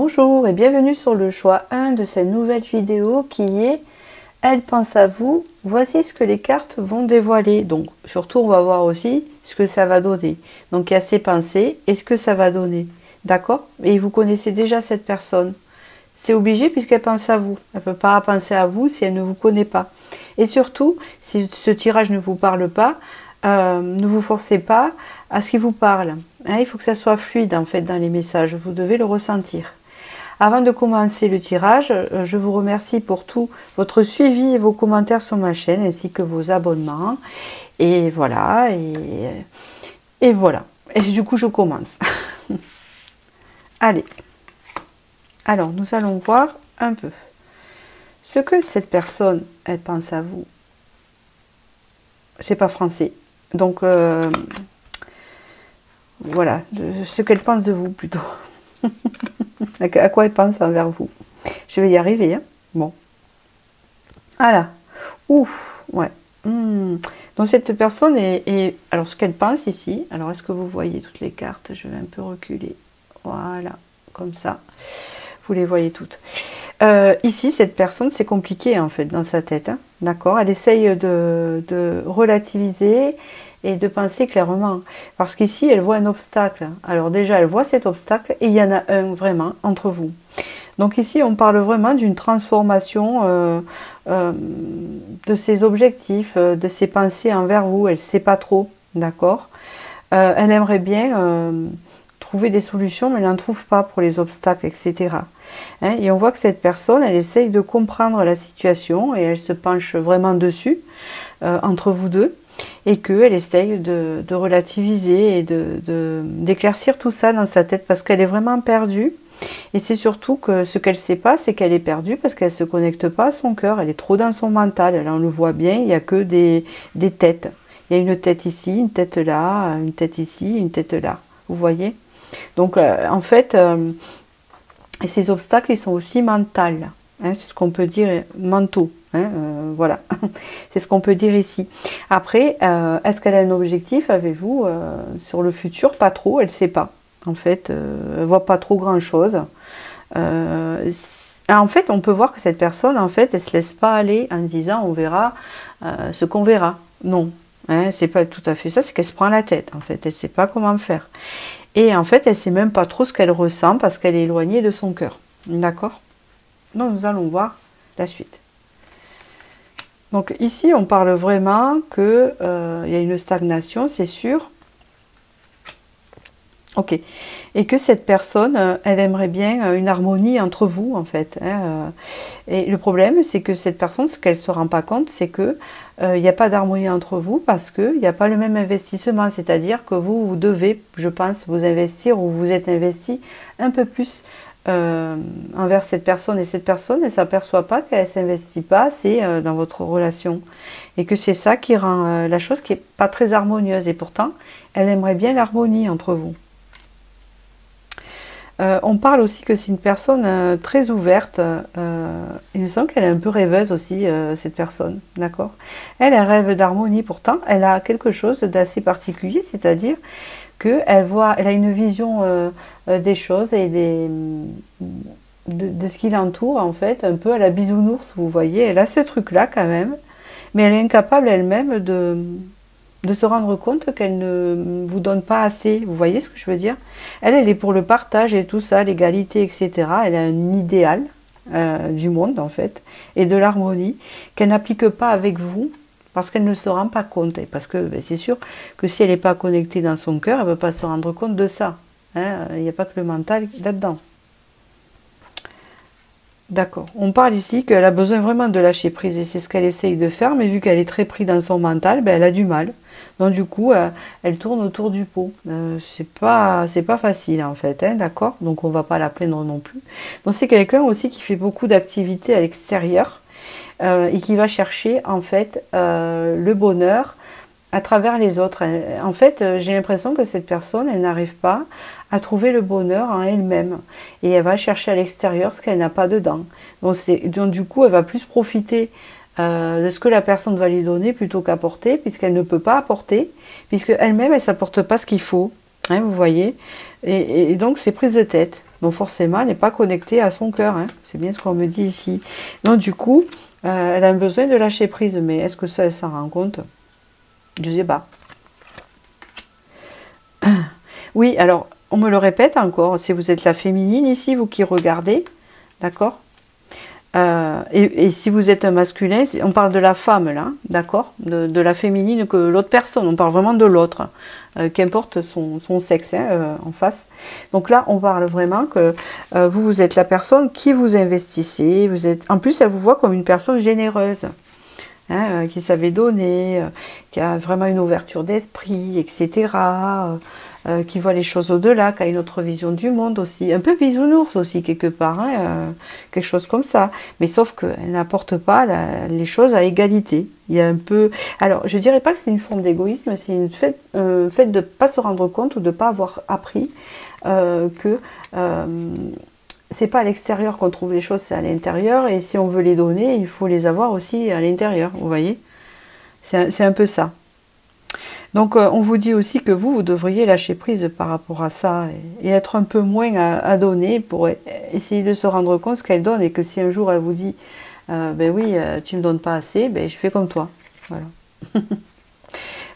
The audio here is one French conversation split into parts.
Bonjour et bienvenue sur le choix 1 de cette nouvelle vidéo qui est « Elle pense à vous ». Voici ce que les cartes vont dévoiler. Donc surtout on va voir aussi ce que ça va donner. Donc il y a ses pensées et ce que ça va donner. D'accord? Et vous connaissez déjà cette personne. C'est obligé puisqu'elle pense à vous. Elle ne peut pas penser à vous si elle ne vous connaît pas. Et surtout, si ce tirage ne vous parle pas, ne vous forcez pas à ce qu'il vous parle. Hein, il faut que ça soit fluide en fait dans les messages. Vous devez le ressentir. Avant de commencer le tirage, je vous remercie pour tout votre suivi et vos commentaires sur ma chaîne ainsi que vos abonnements. Et voilà. Et voilà. Et du coup, je commence. Allez. Alors, nous allons voir un peu ce que cette personne, elle pense à vous. C'est pas français. Donc, voilà, ce qu'elle pense de vous plutôt. À quoi elle pense envers vous. Je vais y arriver. Hein. Bon. Voilà. Ouf. Ouais. Donc, cette personne est... Alors, ce qu'elle pense ici. Alors, est-ce que vous voyez toutes les cartes? Je vais un peu reculer. Voilà. Comme ça. Vous les voyez toutes. Ici, cette personne, c'est compliqué en fait dans sa tête. Hein. D'accord? Elle essaye de relativiser et de penser clairement. Parce qu'ici, elle voit un obstacle. Alors déjà, elle voit cet obstacle et il y en a un vraiment entre vous. Donc ici, on parle vraiment d'une transformation de ses objectifs, de ses pensées envers vous. Elle ne sait pas trop. D'accord? Elle aimerait bien trouver des solutions, mais elle n'en trouve pas pour les obstacles, etc. Hein, et on voit que cette personne, elle essaye de comprendre la situation et elle se penche vraiment dessus, entre vous deux, et qu'elle essaye de relativiser et d'éclaircir tout ça dans sa tête parce qu'elle est vraiment perdue. Et c'est surtout que ce qu'elle ne sait pas, c'est qu'elle est perdue parce qu'elle ne se connecte pas à son cœur, elle est trop dans son mental. Là, on le voit bien, il n'y a que des têtes. Il y a une tête ici, une tête là, une tête ici, une tête là. Vous voyez? Donc, en fait... Et ces obstacles, ils sont aussi mentaux. Hein, c'est ce qu'on peut dire, mentaux. Hein, voilà, c'est ce qu'on peut dire ici. Après, est-ce qu'elle a un objectif avec vous sur le futur? Pas trop, elle ne sait pas. En fait, elle ne voit pas trop grand-chose. En fait, on peut voir que cette personne, en fait, elle ne se laisse pas aller en disant on verra ce qu'on verra. Non, hein, c'est pas tout à fait ça, c'est qu'elle se prend la tête, en fait. Elle ne sait pas comment faire. Et en fait, elle ne sait même pas trop ce qu'elle ressent parce qu'elle est éloignée de son cœur. D'accord? Donc, nous allons voir la suite. Donc, ici, on parle vraiment qu'il y a une stagnation, c'est sûr. Ok. Et que cette personne, elle aimerait bien une harmonie entre vous, en fait. Hein, et le problème, c'est que cette personne, ce qu'elle ne se rend pas compte, c'est que il n'y a pas d'harmonie entre vous parce qu'il n'y a pas le même investissement. C'est-à-dire que vous devez, je pense, vous investir ou vous êtes investi un peu plus envers cette personne. Et cette personne, elle ne s'aperçoit pas qu'elle ne s'investit pas assez dans votre relation. Et que c'est ça qui rend la chose qui n'est pas très harmonieuse. Et pourtant, elle aimerait bien l'harmonie entre vous. On parle aussi que c'est une personne très ouverte. Il me semble qu'elle est un peu rêveuse aussi, cette personne. D'accord? Elle rêve d'harmonie, pourtant, elle a quelque chose d'assez particulier, c'est-à-dire qu'elle elle a une vision des choses et de ce qui l'entoure, en fait, un peu à la bisounours, vous voyez. Elle a ce truc-là, quand même, mais elle est incapable elle-même de se rendre compte qu'elle ne vous donne pas assez. Vous voyez ce que je veux dire? Elle est pour le partage et tout ça, l'égalité, etc. Elle a un idéal du monde, en fait, et de l'harmonie, qu'elle n'applique pas avec vous, parce qu'elle ne se rend pas compte. Et parce que ben, c'est sûr que si elle n'est pas connectée dans son cœur, elle ne peut pas se rendre compte de ça. Hein, il n'y a pas que le mental là-dedans. D'accord. On parle ici qu'elle a besoin vraiment de lâcher prise et c'est ce qu'elle essaye de faire, mais vu qu'elle est très prise dans son mental, ben, elle a du mal. Donc du coup, elle tourne autour du pot. C'est pas facile en fait, hein, d'accord? Donc on va pas la plaindre non plus. Donc c'est quelqu'un aussi qui fait beaucoup d'activités à l'extérieur et qui va chercher en fait le bonheur à travers les autres. En fait, j'ai l'impression que cette personne, elle n'arrive pas à trouver le bonheur en elle-même. Et elle va chercher à l'extérieur ce qu'elle n'a pas dedans. Donc du coup, elle va plus profiter de ce que la personne va lui donner plutôt qu'apporter, puisqu'elle ne peut pas apporter, puisque elle-même, elle ne s'apporte pas ce qu'il faut. Hein, vous voyez? Et donc, c'est prise de tête. Donc forcément, elle n'est pas connectée à son cœur. Hein. C'est bien ce qu'on me dit ici. Donc du coup, elle a besoin de lâcher prise. Mais est-ce que ça, elle s'en rend compte? Je ne sais pas. Oui, alors, on me le répète encore. Si vous êtes la féminine ici, vous qui regardez, d'accord? Et si vous êtes un masculin, on parle de la femme là, d'accord, de la féminine que l'autre personne, on parle vraiment de l'autre, qu'importe son sexe hein, en face. Donc là, on parle vraiment que vous êtes la personne qui vous investissez, vous êtes, en plus, elle vous voit comme une personne généreuse, hein, qui savait donner, qui a vraiment une ouverture d'esprit, etc., qui voit les choses au-delà, qui a une autre vision du monde aussi, un peu bisounours aussi quelque part, hein, quelque chose comme ça, mais sauf qu'elle n'apporte pas les choses à égalité. Il y a un peu, alors je dirais pas que c'est une forme d'égoïsme, c'est une fait de ne pas se rendre compte ou de ne pas avoir appris que c'est pas à l'extérieur qu'on trouve les choses, c'est à l'intérieur, et si on veut les donner, il faut les avoir aussi à l'intérieur, vous voyez, c'est un peu ça. Donc on vous dit aussi que vous devriez lâcher prise par rapport à ça et être un peu moins à donner pour essayer de se rendre compte ce qu'elle donne, et que si un jour elle vous dit ben oui, tu me donnes pas assez, ben je fais comme toi. Voilà.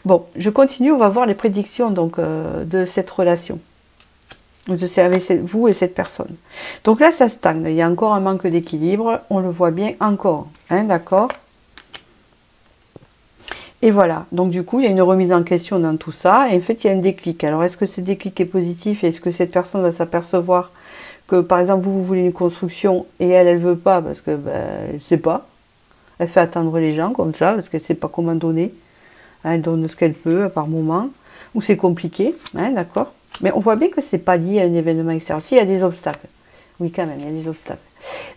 Bon, je continue, on va voir les prédictions donc de cette relation. Avec vous et cette personne. Donc là ça stagne, il y a encore un manque d'équilibre, on le voit bien encore, hein, d'accord? Et voilà, donc du coup, il y a une remise en question dans tout ça, et en fait, il y a un déclic. Alors, est-ce que ce déclic est positif, et est-ce que cette personne va s'apercevoir que, par exemple, vous voulez une construction, et elle veut pas, parce que, ben, elle ne sait pas. Elle fait attendre les gens, comme ça, parce qu'elle ne sait pas comment donner. Elle donne ce qu'elle peut, par moment, ou c'est compliqué, hein, d'accord? Mais on voit bien que c'est pas lié à un événement extérieur. Si, il y a des obstacles. Oui, quand même, il y a des obstacles.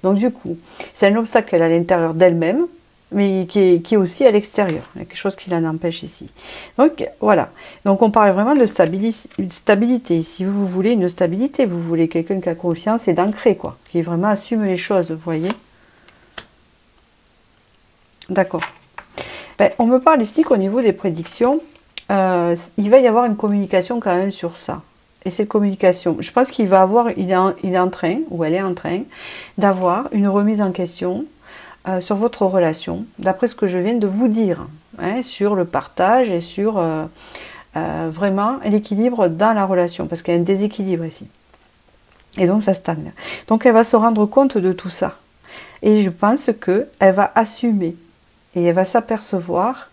Donc, du coup, c'est un obstacle qu'elle a à l'intérieur d'elle-même, mais qui est aussi à l'extérieur. Il y a quelque chose qui l'en empêche ici. Donc, voilà. Donc, on parle vraiment de stabilité. Si vous voulez une stabilité, vous voulez quelqu'un qui a confiance et d'ancré, quoi. Qui vraiment assume les choses, vous voyez. D'accord. Ben, on me parle ici qu'au niveau des prédictions, il va y avoir une communication quand même sur ça. Et cette communication, je pense qu'il va avoir, il est en train, ou elle est en train, d'avoir une remise en question sur votre relation, d'après ce que je viens de vous dire, hein, sur le partage et sur vraiment l'équilibre dans la relation, parce qu'il y a un déséquilibre ici. Et donc ça stagne. Donc elle va se rendre compte de tout ça. Et je pense qu'elle va assumer, et elle va s'apercevoir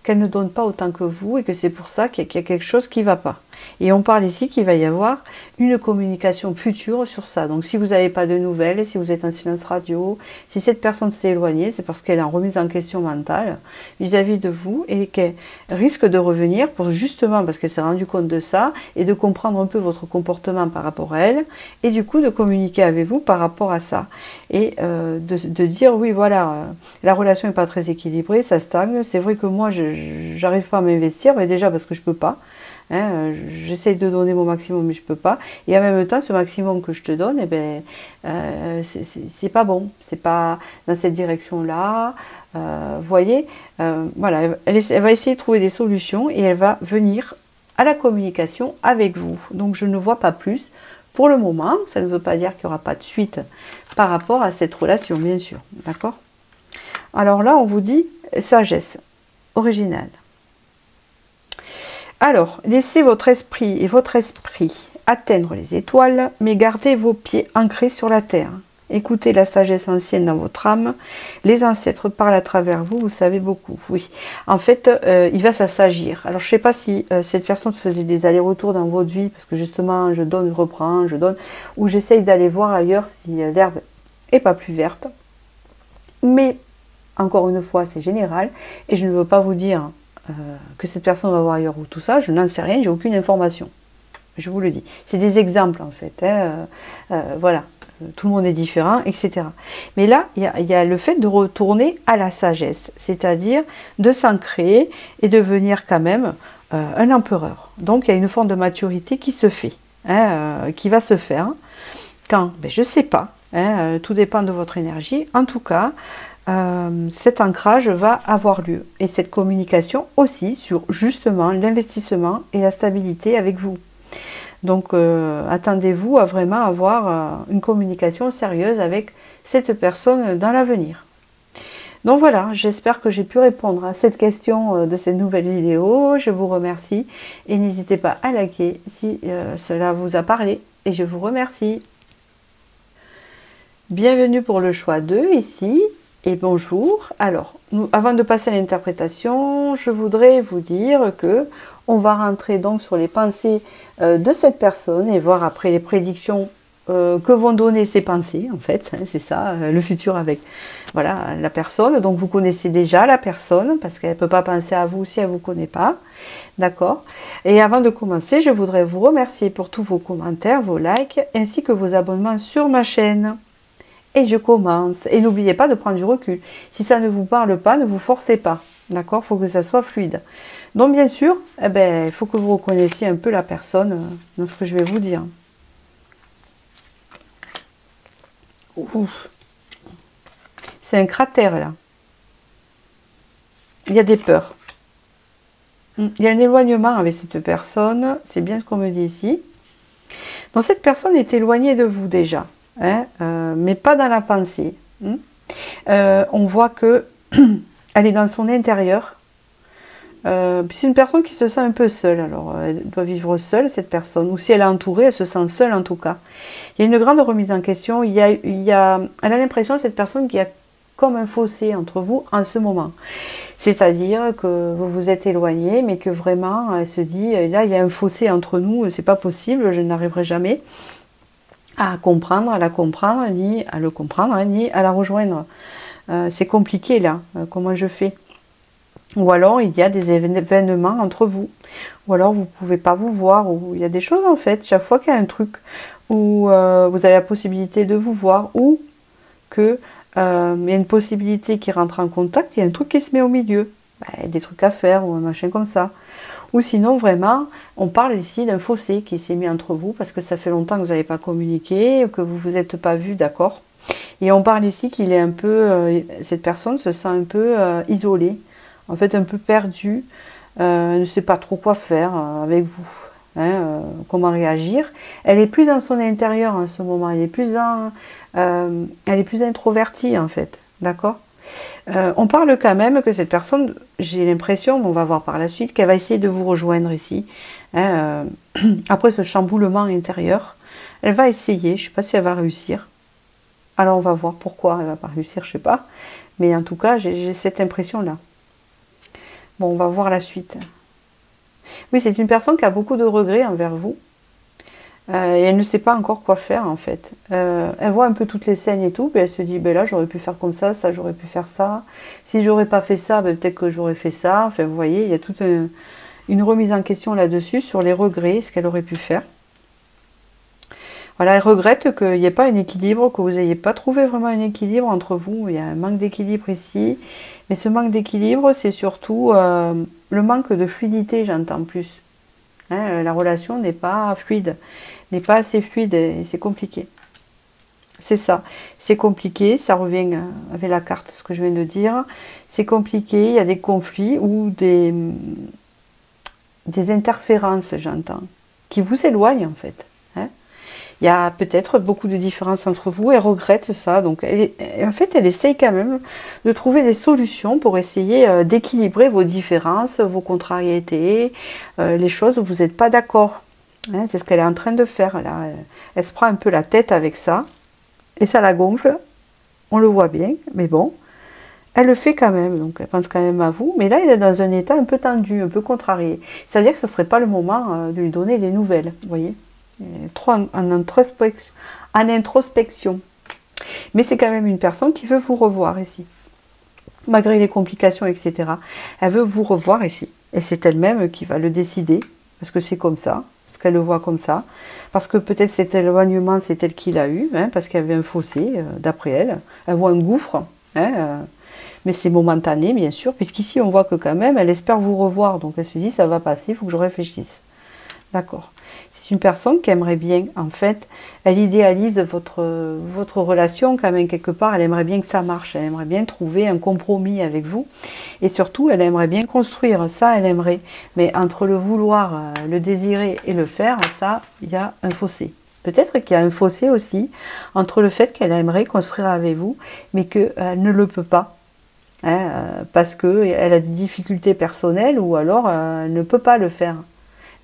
qu'elle ne donne pas autant que vous, et que c'est pour ça qu'il y a quelque chose qui ne va pas. Et on parle ici qu'il va y avoir une communication future sur ça. Donc si vous n'avez pas de nouvelles, si vous êtes en silence radio, si cette personne s'est éloignée, c'est parce qu'elle est en remise en question mentale vis-à-vis de vous, et qu'elle risque de revenir pour justement, parce qu'elle s'est rendue compte de ça, et de comprendre un peu votre comportement par rapport à elle, et du coup de communiquer avec vous par rapport à ça. Et de dire, oui voilà, la relation n'est pas très équilibrée, ça stagne, c'est vrai que moi je n'arrive pas à m'investir, mais déjà parce que je ne peux pas. Hein, j'essaye de donner mon maximum, mais je peux pas. Et en même temps, ce maximum que je te donne, eh ben, c'est pas bon. C'est pas dans cette direction-là. Vous voyez, voilà, elle va essayer de trouver des solutions, et elle va venir à la communication avec vous. Donc, je ne vois pas plus pour le moment. Ça ne veut pas dire qu'il n'y aura pas de suite par rapport à cette relation, bien sûr. D'accord? Alors là, on vous dit sagesse originale. Alors, laissez votre esprit atteindre les étoiles, mais gardez vos pieds ancrés sur la terre. Écoutez la sagesse ancienne dans votre âme. Les ancêtres parlent à travers vous, vous savez beaucoup. Oui, en fait, il va s'agir. Alors, je ne sais pas si cette personne faisait des allers-retours dans votre vie, parce que justement, je donne, je reprends, je donne, ou j'essaye d'aller voir ailleurs si l'herbe n'est pas plus verte. Mais, encore une fois, c'est général, et je ne veux pas vous dire que cette personne va voir ailleurs ou tout ça, je n'en sais rien, j'ai aucune information. Je vous le dis. C'est des exemples en fait. Hein, voilà, tout le monde est différent, etc. Mais là, il y a le fait de retourner à la sagesse, c'est-à-dire de s'ancrer et devenir quand même un empereur. Donc il y a une forme de maturité qui se fait, hein, qui va se faire. Quand, ben, je ne sais pas, hein, tout dépend de votre énergie. En tout cas, cet ancrage va avoir lieu, et cette communication aussi sur justement l'investissement et la stabilité avec vous. Donc attendez-vous à vraiment avoir une communication sérieuse avec cette personne dans l'avenir. Donc voilà, j'espère que j'ai pu répondre à cette question de cette nouvelle vidéo. Je vous remercie et n'hésitez pas à liker si cela vous a parlé. Et je vous remercie. Bienvenue pour le choix 2 ici. Et bonjour. Alors, avant de passer à l'interprétation, je voudrais vous dire que on va rentrer donc sur les pensées de cette personne et voir après les prédictions que vont donner ces pensées, en fait. Hein, c'est ça, le futur avec voilà, la personne. Donc, vous connaissez déjà la personne parce qu'elle ne peut pas penser à vous si elle ne vous connaît pas. D'accord. Et avant de commencer, je voudrais vous remercier pour tous vos commentaires, vos likes, ainsi que vos abonnements sur ma chaîne. Et je commence. Et n'oubliez pas de prendre du recul. Si ça ne vous parle pas, ne vous forcez pas. D'accord? Il faut que ça soit fluide. Donc, bien sûr, eh ben, il faut que vous reconnaissiez un peu la personne dans ce que je vais vous dire. C'est un cratère, là. Il y a des peurs. Il y a un éloignement avec cette personne. C'est bien ce qu'on me dit ici. Donc, cette personne est éloignée de vous déjà. Hein, mais pas dans la pensée. On voit que elle est dans son intérieur. C'est une personne qui se sent un peu seule. Alors, elle doit vivre seule, cette personne. Ou si elle est entourée, elle se sent seule en tout cas. Il y a une grande remise en question. Elle a l'impression, cette personne, qu'il y a comme un fossé entre vous en ce moment. C'est-à-dire que vous vous êtes éloigné, mais que vraiment, elle se dit, là, il y a un fossé entre nous, c'est pas possible, je n'arriverai jamais à comprendre, à la comprendre, ni à le comprendre, ni à la rejoindre. C'est compliqué là, comment je fais? Ou alors il y a des événements entre vous, ou alors vous ne pouvez pas vous voir, ou il y a des choses en fait, chaque fois qu'il y a un truc où vous avez la possibilité de vous voir, ou que il y a une possibilité qui rentre en contact, il y a un truc qui se met au milieu, des trucs à faire, ou un machin comme ça. Ou sinon, vraiment, on parle ici d'un fossé qui s'est mis entre vous parce que ça fait longtemps que vous n'avez pas communiqué, que vous ne vous êtes pas vu, d'accord? Et on parle ici qu'il est un peu, cette personne se sent un peu isolée, en fait un peu perdue, ne sait pas trop quoi faire avec vous, hein, comment réagir. Elle est plus dans son intérieur en ce moment, elle est plus introvertie en fait, d'accord? On parle quand même que cette personne, j'ai l'impression, on va voir par la suite, qu'elle va essayer de vous rejoindre ici. Hein, après ce chamboulement intérieur, elle va essayer, je ne sais pas si elle va réussir. Alors on va voir pourquoi elle ne va pas réussir, je ne sais pas. Mais en tout cas, j'ai cette impression-là. Bon, on va voir la suite. Oui, c'est une personne qui a beaucoup de regrets envers vous. Et elle ne sait pas encore quoi faire en fait. Elle voit un peu toutes les scènes et tout, puis elle se dit, ben là j'aurais pu faire comme ça j'aurais pu faire ça. Si j'aurais pas fait ça, ben, peut-être que j'aurais fait ça. Enfin vous voyez, il y a toute une remise en question là-dessus, sur les regrets, ce qu'elle aurait pu faire. Voilà, elle regrette qu'il n'y ait pas un équilibre, que vous n'ayez pas trouvé vraiment un équilibre entre vous. Il y a un manque d'équilibre ici. Mais ce manque d'équilibre, c'est surtout le manque de fluidité, j'entends plus. Hein, la relation n'est pas fluide, n'est pas assez fluide et c'est compliqué. C'est ça, c'est compliqué, ça revient avec la carte, ce que je viens de dire. C'est compliqué, il y a des conflits ou des interférences, j'entends, qui vous éloignent en fait. Hein. Il y a peut-être beaucoup de différences entre vous, elle regrette ça, donc en fait elle essaye quand même de trouver des solutions pour essayer d'équilibrer vos différences, vos contrariétés, les choses où vous n'êtes pas d'accord. Hein, c'est ce qu'elle est en train de faire là. Elle se prend un peu la tête avec ça, et ça la gonfle, on le voit bien, mais bon, elle le fait quand même, donc elle pense quand même à vous, mais là elle est dans un état un peu tendu, un peu contrarié, c'est-à-dire que ce ne serait pas le moment de lui donner des nouvelles, vous voyez. Trop en introspection. Mais c'est quand même une personne qui veut vous revoir ici. Malgré les complications, etc. Elle veut vous revoir ici. Et c'est elle-même qui va le décider. Parce que c'est comme ça. Parce qu'elle le voit comme ça. Parce que peut-être cet éloignement, c'est elle qui l'a eu. Hein, parce qu'il y avait un fossé, d'après elle. Elle voit un gouffre. Hein, mais c'est momentané, bien sûr. Puisqu'ici, on voit que quand même, elle espère vous revoir. Donc elle se dit, ça va passer, il faut que je réfléchisse. D'accord. C'est une personne qui aimerait bien, en fait, elle idéalise votre relation quand même quelque part, elle aimerait bien que ça marche, elle aimerait bien trouver un compromis avec vous, et surtout, elle aimerait bien construire, ça, elle aimerait. Mais entre le vouloir, le désirer et le faire, ça, il y a un fossé. Peut-être qu'il y a un fossé aussi entre le fait qu'elle aimerait construire avec vous, mais qu'elle ne le peut pas. Hein, parce qu'elle a des difficultés personnelles ou alors elle ne peut pas le faire.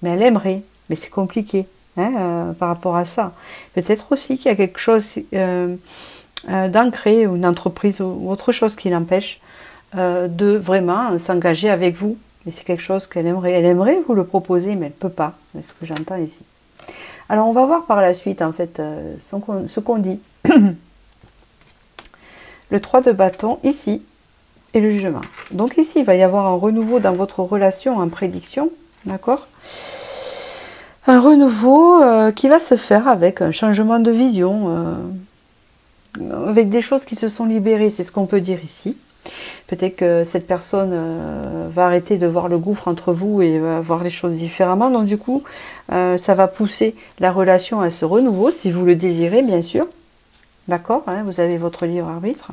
Mais elle aimerait, mais c'est compliqué hein, par rapport à ça. Peut-être aussi qu'il y a quelque chose d'ancré ou une entreprise ou autre chose qui l'empêche de vraiment s'engager avec vous. Mais c'est quelque chose qu'elle aimerait. Elle aimerait vous le proposer, mais elle ne peut pas. C'est ce que j'entends ici. Alors on va voir par la suite en fait ce qu'on dit. Le 3 de bâton ici. Et le jugement. Donc ici, il va y avoir un renouveau dans votre relation en prédiction, d'accord? Un renouveau qui va se faire avec un changement de vision, avec des choses qui se sont libérées, c'est ce qu'on peut dire ici. Peut-être que cette personne va arrêter de voir le gouffre entre vous et va voir les choses différemment. Donc du coup, ça va pousser la relation à ce renouveau, si vous le désirez, bien sûr. D'accord, hein, vous avez votre libre arbitre.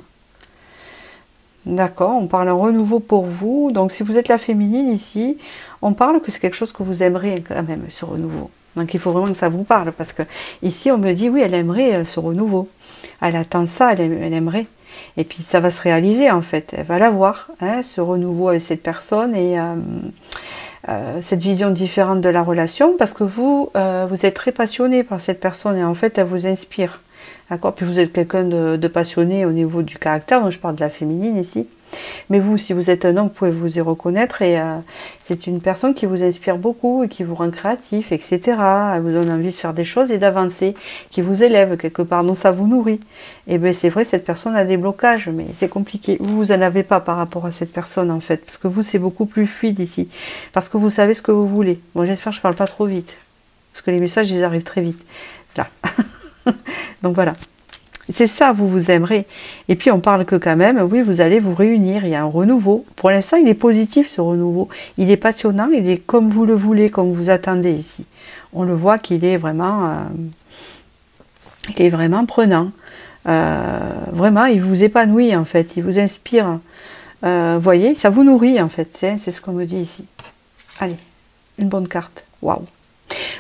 D'accord, on parle un renouveau pour vous. Donc si vous êtes la féminine ici, on parle que c'est quelque chose que vous aimeriez quand même, ce renouveau. Donc il faut vraiment que ça vous parle, parce que ici on me dit oui, elle aimerait ce renouveau. Elle attend ça, elle aimerait. Et puis ça va se réaliser en fait. Elle va l'avoir, hein, ce renouveau avec cette personne et cette vision différente de la relation, parce que vous êtes très passionné par cette personne et en fait elle vous inspire. D'accord. Puis vous êtes quelqu'un de passionné au niveau du caractère, donc je parle de la féminine ici. Mais vous, si vous êtes un homme, vous pouvez vous y reconnaître et c'est une personne qui vous inspire beaucoup et qui vous rend créatif, etc. Elle vous donne envie de faire des choses et d'avancer, qui vous élève quelque part, donc ça vous nourrit. Et bien c'est vrai, cette personne a des blocages, mais c'est compliqué. Vous n'en avez pas par rapport à cette personne en fait, parce que vous, c'est beaucoup plus fluide ici, parce que vous savez ce que vous voulez. Bon, j'espère que je ne parle pas trop vite, parce que les messages, ils arrivent très vite. Là. Donc voilà, c'est ça, vous aimerez. Et puis on parle que quand même, oui, vous allez vous réunir, il y a un renouveau. Pour l'instant, il est positif ce renouveau. Il est passionnant, il est comme vous le voulez, comme vous attendez ici. On le voit qu'il est vraiment, prenant. Vraiment, il vous épanouit en fait, il vous inspire. Voyez, ça vous nourrit en fait, c'est ce qu'on me dit ici. Allez, une bonne carte, waouh.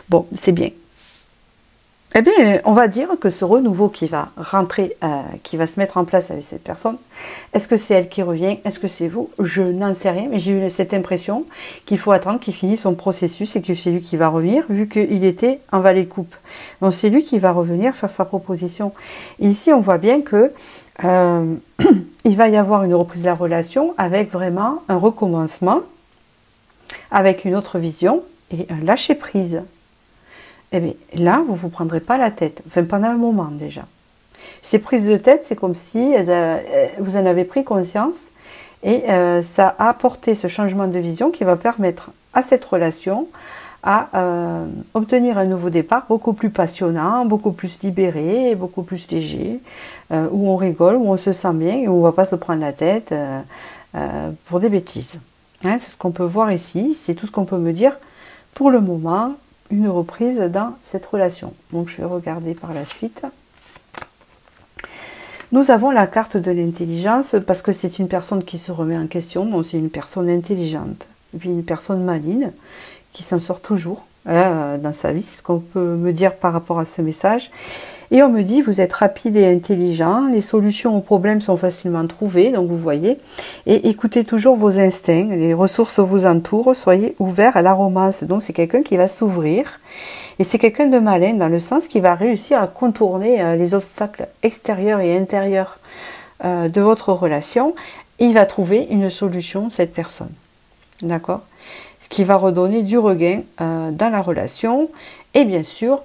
Bon, c'est bien. Eh bien, on va dire que ce renouveau qui va rentrer, qui va se mettre en place avec cette personne, est-ce que c'est elle qui revient? Est-ce que c'est vous? Je n'en sais rien, mais j'ai eu cette impression qu'il faut attendre qu'il finisse son processus et que c'est lui qui va revenir, vu qu'il était en valet de coupe. Donc c'est lui qui va revenir faire sa proposition. Et ici, on voit bien que il va y avoir une reprise de la relation avec vraiment un recommencement, avec une autre vision et un lâcher-prise. Eh bien, là, vous ne vous prendrez pas la tête, enfin pendant un moment déjà. Ces prises de tête, c'est comme si vous en avez pris conscience et ça a apporté ce changement de vision qui va permettre à cette relation à obtenir un nouveau départ beaucoup plus passionnant, beaucoup plus libéré, beaucoup plus léger, où on rigole, où on se sent bien et où on ne va pas se prendre la tête pour des bêtises. Hein, c'est ce qu'on peut voir ici, c'est tout ce qu'on peut me dire pour le moment. Une reprise dans cette relation. Donc je vais regarder par la suite. Nous avons la carte de l'intelligence parce que c'est une personne qui se remet en question, donc c'est une personne intelligente. Et puis une personne maligne qui s'en sort toujours dans sa vie, c'est ce qu'on peut me dire par rapport à ce message. Et on me dit, vous êtes rapide et intelligent, les solutions aux problèmes sont facilement trouvées, donc vous voyez, et écoutez toujours vos instincts, les ressources vous entourent, soyez ouvert à la romance. Donc c'est quelqu'un qui va s'ouvrir, et c'est quelqu'un de malin dans le sens qu'il va réussir à contourner les obstacles extérieurs et intérieurs de votre relation, et il va trouver une solution, cette personne. D'accord? Ce qui va redonner du regain dans la relation, et bien sûr,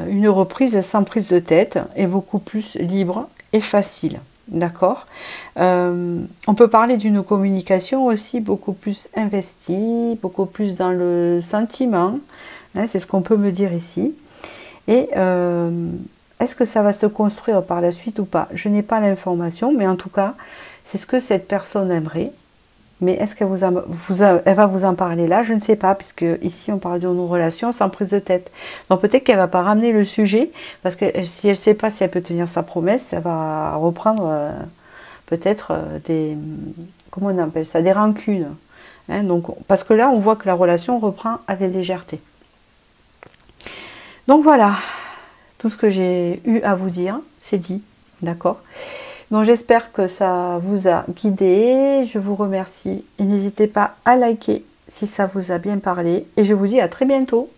une reprise sans prise de tête est beaucoup plus libre et facile. D'accord. On peut parler d'une communication aussi beaucoup plus investie, beaucoup plus dans le sentiment. Hein, c'est ce qu'on peut me dire ici. Et est-ce que ça va se construire par la suite ou pas? Je n'ai pas l'information, mais en tout cas, c'est ce que cette personne aimerait. Mais est-ce qu'elle elle va vous en parler là? Je ne sais pas, puisque ici on parle de nos relations sans prise de tête. Donc peut-être qu'elle va pas ramener le sujet, parce que si elle ne sait pas si elle peut tenir sa promesse, elle va reprendre peut-être des... Comment on appelle ça? Des rancunes. Hein, donc, parce que là, on voit que la relation reprend avec légèreté. Donc voilà, tout ce que j'ai eu à vous dire, c'est dit. D'accord? Donc j'espère que ça vous a guidé, je vous remercie et n'hésitez pas à liker si ça vous a bien parlé et je vous dis à très bientôt.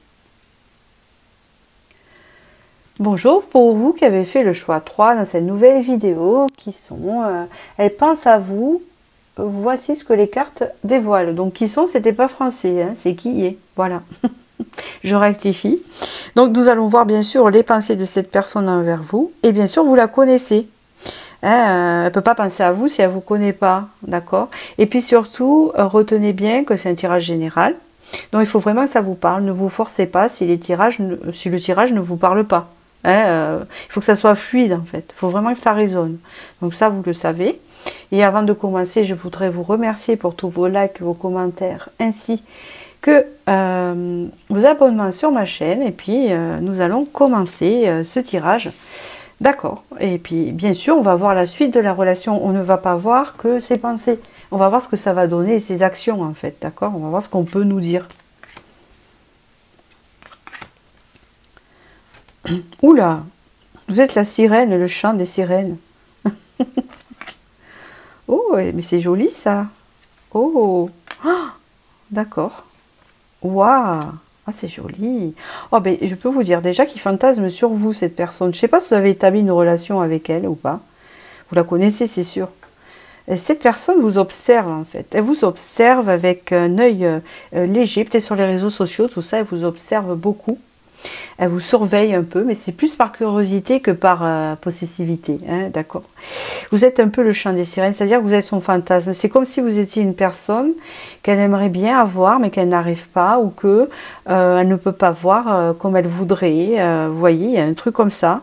Bonjour pour vous qui avez fait le choix 3 dans cette nouvelle vidéo qui sont elles pensent à vous, voici ce que les cartes dévoilent. Donc qui sont, c'était pas français, hein, c'est qui est, voilà. Je rectifie. Donc nous allons voir bien sûr les pensées de cette personne envers vous et bien sûr vous la connaissez. Elle ne peut pas penser à vous si elle ne vous connaît pas, d'accord? Et puis surtout, retenez bien que c'est un tirage général. Donc il faut vraiment que ça vous parle. Ne vous forcez pas si le tirage ne vous parle pas. Il faut que ça soit fluide en fait. Il faut vraiment que ça résonne. Donc ça, vous le savez. Et avant de commencer, je voudrais vous remercier pour tous vos likes, vos commentaires, ainsi que vos abonnements sur ma chaîne. Et puis, nous allons commencer ce tirage. D'accord. Et puis, bien sûr, on va voir la suite de la relation. On ne va pas voir que ses pensées. On va voir ce que ça va donner et ses actions, en fait. D'accord? On va voir ce qu'on peut nous dire. Oula! Vous êtes la sirène, le chant des sirènes. Oh, mais c'est joli, ça. Oh! D'accord. Waouh! Ah, c'est joli. Oh, ben, je peux vous dire déjà qu'il fantasme sur vous, cette personne. Je ne sais pas si vous avez établi une relation avec elle ou pas. Vous la connaissez, c'est sûr. Et cette personne vous observe, en fait. Elle vous observe avec un œil léger, peut-être sur les réseaux sociaux, tout ça. Elle vous observe beaucoup. Elle vous surveille un peu, mais c'est plus par curiosité que par possessivité. Hein, d'accord. Vous êtes un peu le chant des sirènes, c'est-à-dire que vous êtes son fantasme. C'est comme si vous étiez une personne qu'elle aimerait bien avoir, mais qu'elle n'arrive pas, ou que elle ne peut pas voir comme elle voudrait. Vous voyez, il y a un truc comme ça.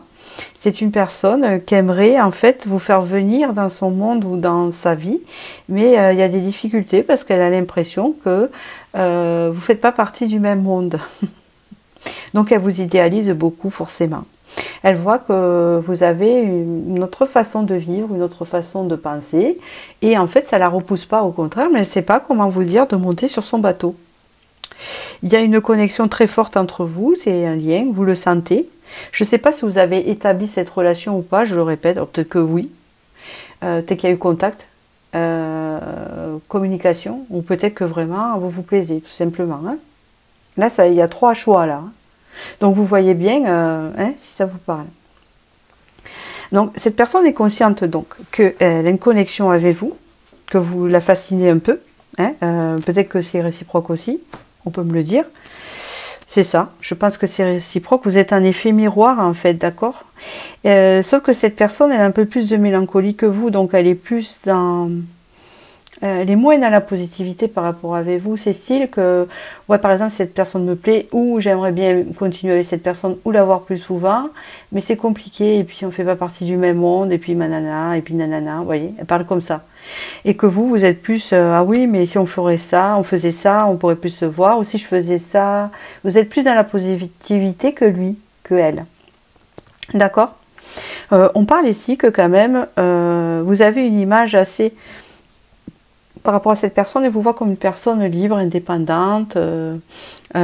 C'est une personne qui aimerait en fait vous faire venir dans son monde ou dans sa vie, mais il y a des difficultés parce qu'elle a l'impression que vous ne faites pas partie du même monde. Donc elle vous idéalise beaucoup forcément. Elle voit que vous avez une autre façon de vivre, une autre façon de penser. Et en fait, ça ne la repousse pas, au contraire, mais elle ne sait pas comment vous dire de monter sur son bateau. Il y a une connexion très forte entre vous, c'est un lien, vous le sentez. Je ne sais pas si vous avez établi cette relation ou pas, je le répète, peut-être que oui. Peut-être qu'il y a eu contact, communication, ou peut-être que vraiment vous vous plaisez, tout simplement. Hein. Là, il y a 3 choix là. Hein. Donc vous voyez bien hein, si ça vous parle. Donc cette personne est consciente donc qu'elle a une connexion avec vous, que vous la fascinez un peu. Hein, peut-être que c'est réciproque aussi, on peut me le dire. C'est ça, je pense que c'est réciproque. Vous êtes un effet miroir en fait, d'accord? Sauf que cette personne, elle a un peu plus de mélancolie que vous, donc elle est plus dans... elle est moins dans la positivité par rapport avec vous. C'est style que, ouais, par exemple, cette personne me plaît, ou j'aimerais bien continuer avec cette personne, ou la voir plus souvent, mais c'est compliqué, et puis on ne fait pas partie du même monde, et puis manana, et puis nanana, vous voyez, elle parle comme ça. Et que vous êtes plus, ah oui, mais si on ferait ça, on faisait ça, on pourrait plus se voir, ou si je faisais ça, vous êtes plus dans la positivité que lui, que elle. D'accord? On parle ici que quand même, vous avez une image assez... par rapport à cette personne, elle vous voit comme une personne libre, indépendante,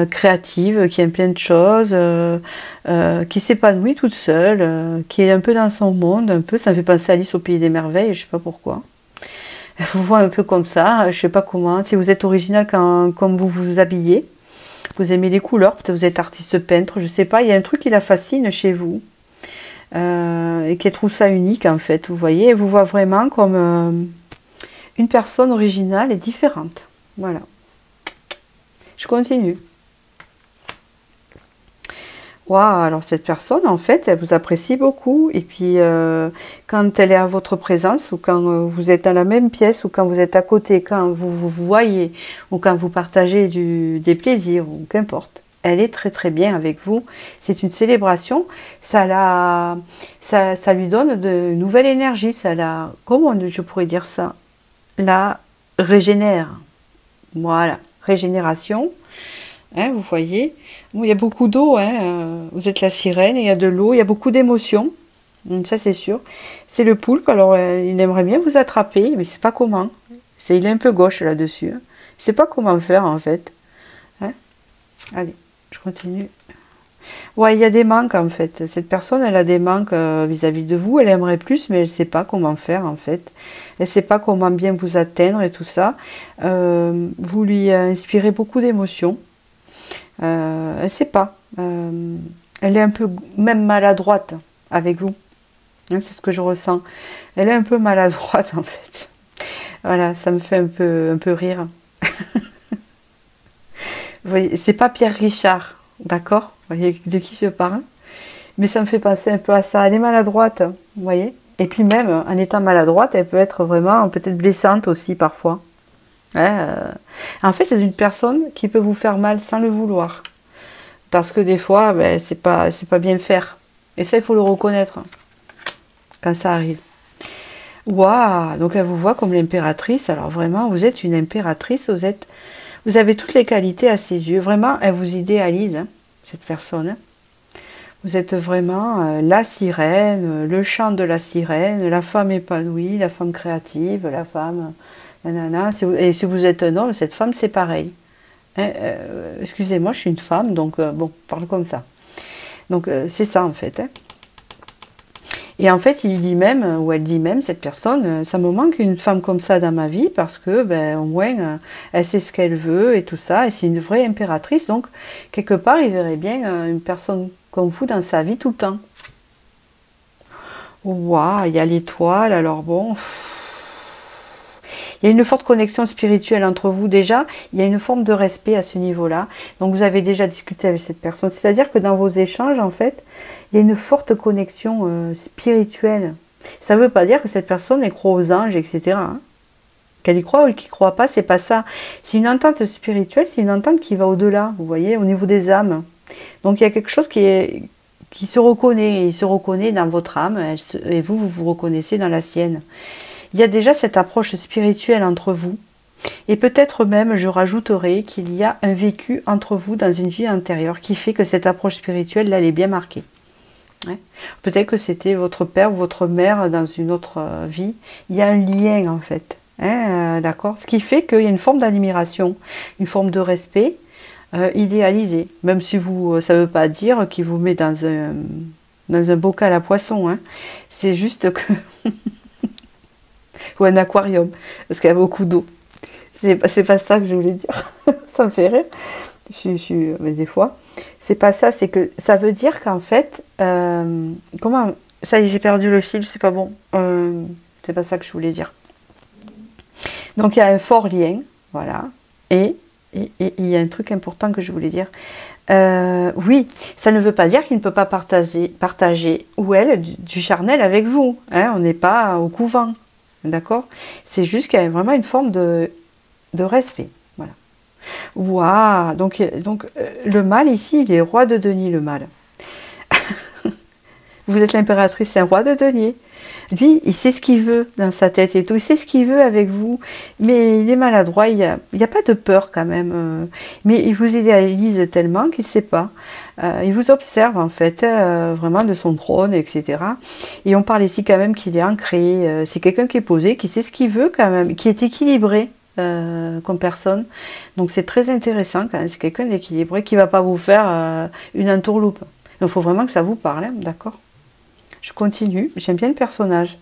créative, qui aime plein de choses, qui s'épanouit toute seule, qui est un peu dans son monde, un peu, ça me fait penser à Alice au Pays des Merveilles, je ne sais pas pourquoi. Elle vous voit un peu comme ça, je ne sais pas comment, si vous êtes original comme vous vous habillez, vous aimez les couleurs, peut-être vous êtes artiste peintre, je ne sais pas, il y a un truc qui la fascine chez vous, et qu'elle trouve ça unique en fait, vous voyez, elle vous voit vraiment comme... une personne originale et différente. Voilà. Je continue. Waouh, alors cette personne, en fait, elle vous apprécie beaucoup. Et puis, quand elle est à votre présence, ou quand vous êtes dans la même pièce, ou quand vous êtes à côté, quand vous voyez, ou quand vous partagez des plaisirs, ou qu'importe, elle est très très bien avec vous. C'est une célébration. Ça lui donne de nouvelles énergies. Comment je pourrais dire ça? Là, régénère. Voilà, régénération. Hein, vous voyez, bon, il y a beaucoup d'eau, hein, vous êtes la sirène, il y a de l'eau, il y a beaucoup d'émotions. Ça c'est sûr. C'est le poulpe, alors il aimerait bien vous attraper, mais c'est pas comment. Il est un peu gauche là-dessus. Hein. Il sait pas comment faire en fait. Hein. Allez, je continue. Ouais, il y a des manques en fait. Cette personne, elle a des manques vis-à-vis de vous. Elle aimerait plus, mais elle sait pas comment faire en fait. Elle sait pas comment bien vous atteindre et tout ça. Vous lui inspirez beaucoup d'émotions. Elle sait pas. Elle est un peu même maladroite avec vous. Hein, c'est ce que je ressens. Elle est un peu maladroite en fait. Voilà, ça me fait un peu rire. Vous voyez, c'est pas Pierre Richard, d'accord? Vous voyez de qui je parle? Mais ça me fait penser un peu à ça. Elle est maladroite, vous voyez? Et puis même, en étant maladroite, elle peut être vraiment peut-être blessante aussi parfois. Ouais, en fait, c'est une personne qui peut vous faire mal sans le vouloir. Parce que des fois, ben, c'est pas bien faire. Et ça, il faut le reconnaître quand ça arrive. Waouh! Donc elle vous voit comme l'impératrice. Alors vraiment, vous êtes une impératrice. Vous avez toutes les qualités à ses yeux. Vraiment, elle vous idéalise, hein, cette personne. Hein. Vous êtes vraiment la sirène, le chant de la sirène, la femme épanouie, la femme créative, la femme... Nanana. Et si vous êtes un homme, cette femme, c'est pareil. Hein, excusez-moi, je suis une femme, donc bon, parle comme ça. Donc c'est ça en fait. Hein. Et en fait, il dit même, ou elle dit même, cette personne, ça me manque une femme comme ça dans ma vie parce que, ben, au moins, elle sait ce qu'elle veut et tout ça. Et c'est une vraie impératrice. Donc, quelque part, il verrait bien une personne comme vous dans sa vie tout le temps. Waouh, il y a l'étoile. Alors bon, il y a une forte connexion spirituelle entre vous déjà. Il y a une forme de respect à ce niveau-là. Donc, vous avez déjà discuté avec cette personne. C'est-à-dire que dans vos échanges, en fait, il y a une forte connexion spirituelle. Ça ne veut pas dire que cette personne elle croit aux anges, etc. Hein. Qu'elle y croit ou qu'elle ne croit pas, c'est pas ça. C'est une entente spirituelle, c'est une entente qui va au-delà, vous voyez, au niveau des âmes. Donc il y a quelque chose qui se reconnaît, il se reconnaît dans votre âme, et vous vous reconnaissez dans la sienne. Il y a déjà cette approche spirituelle entre vous. Et peut-être même, je rajouterai qu'il y a un vécu entre vous dans une vie antérieure qui fait que cette approche spirituelle, là, elle est bien marquée. Ouais. Peut-être que c'était votre père ou votre mère dans une autre vie. Il y a un lien en fait. Hein, d'accord. Ce qui fait qu'il y a une forme d'admiration, une forme de respect idéalisé. Même si vous, ça ne veut pas dire qu'il vous met dans un bocal à poissons. Hein. C'est juste que... ou un aquarium, parce qu'il y a beaucoup d'eau. C'est pas ça que je voulais dire. Ça me fait rire. Mais des fois... C'est pas ça, c'est que ça veut dire qu'en fait, comment, ça y est, j'ai perdu le fil, c'est pas bon, c'est pas ça que je voulais dire. Donc il y a un fort lien, voilà, et il y a un truc important que je voulais dire. Oui, ça ne veut pas dire qu'il ne peut pas partager ou elle, du charnel avec vous, hein, on n'est pas au couvent, d'accord? C'est juste qu'il y a vraiment une forme de respect. Waouh, donc le mâle ici, il est roi de denier, le mâle. Vous êtes l'impératrice, c'est un roi de denier. Lui, il sait ce qu'il veut dans sa tête et tout, il sait ce qu'il veut avec vous, mais il est maladroit, il y a pas de peur quand même. Mais il vous idéalise tellement qu'il ne sait pas. Il vous observe en fait, vraiment de son trône, etc. Et on parle ici quand même qu'il est ancré, c'est quelqu'un qui est posé, qui sait ce qu'il veut quand même, qui est équilibré. Comme personne, donc c'est très intéressant quand même, c'est quelqu'un d'équilibré qui va pas vous faire une entourloupe, donc il faut vraiment que ça vous parle, hein, d'accord? Je continue, j'aime bien le personnage.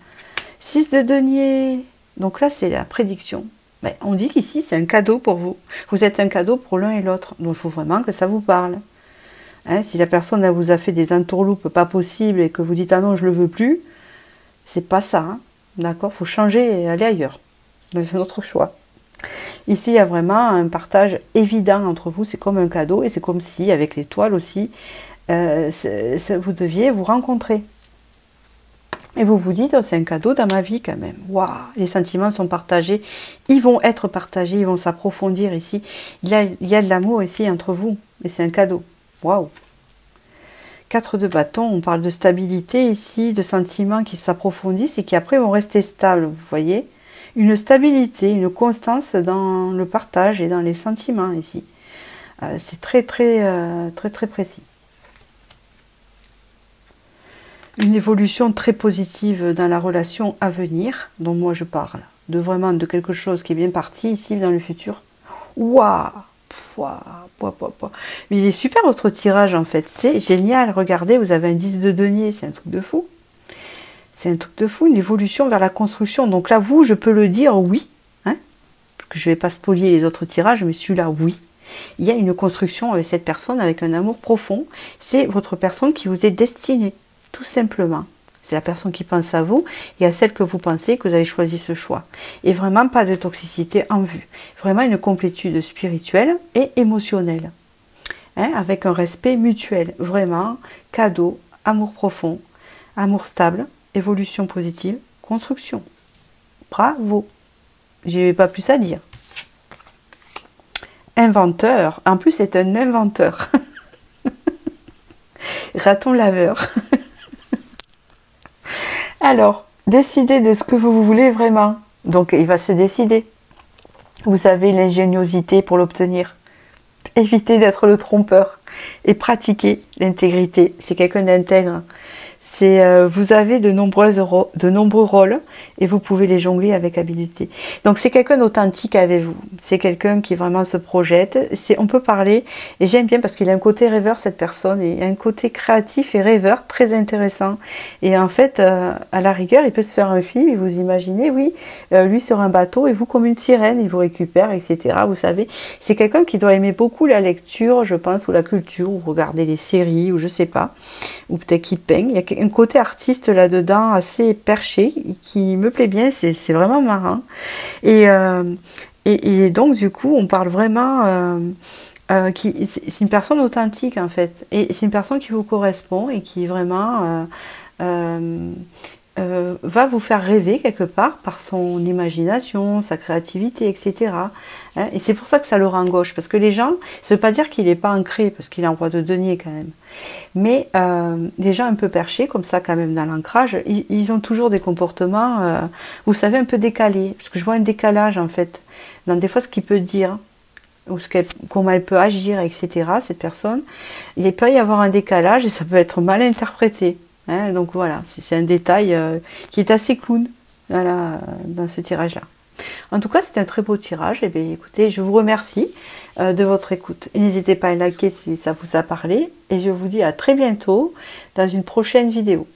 6 de denier, donc là c'est la prédiction, ben, on dit qu'ici c'est un cadeau pour vous, vous êtes un cadeau pour l'un et l'autre, donc il faut vraiment que ça vous parle, hein, si la personne elle vous a fait des entourloupes pas possibles et que vous dites ah non je le veux plus, c'est pas ça, hein, d'accord, faut changer et aller ailleurs, c'est notre choix. Ici, il y a vraiment un partage évident entre vous, c'est comme un cadeau, et c'est comme si, avec l'étoile aussi, vous deviez vous rencontrer. Et vous vous dites, oh, c'est un cadeau dans ma vie quand même. Waouh, les sentiments sont partagés, ils vont être partagés, ils vont s'approfondir ici. Il y a de l'amour ici entre vous, et c'est un cadeau. Waouh. 4 de bâton, on parle de stabilité ici, de sentiments qui s'approfondissent et qui après vont rester stables, vous voyez. une stabilité, une constance dans le partage et dans les sentiments ici. C'est très précis. Une évolution très positive dans la relation à venir, dont moi je parle, de vraiment de quelque chose qui est bien parti ici dans le futur. Waouh! Mais il est super votre tirage en fait, c'est génial, regardez, vous avez un 10 de denier, c'est un truc de fou. C'est un truc de fou, une évolution vers la construction. Donc là, vous, je peux le dire oui, hein, parce que je ne vais pas spolier les autres tirages, mais celui-là, oui. Il y a une construction avec cette personne, avec un amour profond. C'est votre personne qui vous est destinée, tout simplement. C'est la personne qui pense à vous et à celle que vous pensez que vous avez choisi ce choix. Et vraiment pas de toxicité en vue. Vraiment une complétude spirituelle et émotionnelle. Hein, avec un respect mutuel. Vraiment, cadeau, amour profond, amour stable, évolution positive, construction. Bravo. J'ai pas plus à dire. Inventeur. En plus, c'est un inventeur. Raton laveur. Alors, décidez de ce que vous voulez vraiment. Donc, il va se décider. Vous avez l'ingéniosité pour l'obtenir. Évitez d'être le trompeur. Et pratiquez l'intégrité. C'est quelqu'un d'intègre. Vous avez de nombreux rôles et vous pouvez les jongler avec habileté. Donc c'est quelqu'un d'authentique avec vous. C'est quelqu'un qui vraiment se projette. On peut parler, et j'aime bien parce qu'il a un côté rêveur cette personne, et un côté créatif et rêveur très intéressant. Et en fait, à la rigueur, il peut se faire un film et vous imaginez, oui, lui sur un bateau et vous comme une sirène, il vous récupère, etc. Vous savez, c'est quelqu'un qui doit aimer beaucoup la lecture, je pense, ou la culture, ou regarder les séries, ou je sais pas, ou peut-être qu'il peigne. Il y a un côté artiste là-dedans assez perché qui me plaît bien, c'est vraiment marrant. Et donc du coup on parle vraiment c'est une personne authentique en fait, et c'est une personne qui vous correspond et qui vraiment va vous faire rêver quelque part par son imagination, sa créativité, etc. Hein, et c'est pour ça que ça le rend gauche, parce que les gens, ça ne veut pas dire qu'il n'est pas ancré, parce qu'il est en roi de denier quand même. Mais les gens un peu perchés, comme ça quand même dans l'ancrage, ils ont toujours des comportements, vous savez, un peu décalés. Parce que je vois un décalage en fait, dans des fois ce qu'il peut dire, ou comment elle peut agir, etc. Cette personne, il peut y avoir un décalage et ça peut être mal interprété. Hein, donc voilà, c'est un détail qui est assez clown, voilà, dans ce tirage-là. En tout cas, c'est un très beau tirage. Et bien, écoutez, je vous remercie de votre écoute. N'hésitez pas à liker si ça vous a parlé. Et je vous dis à très bientôt dans une prochaine vidéo.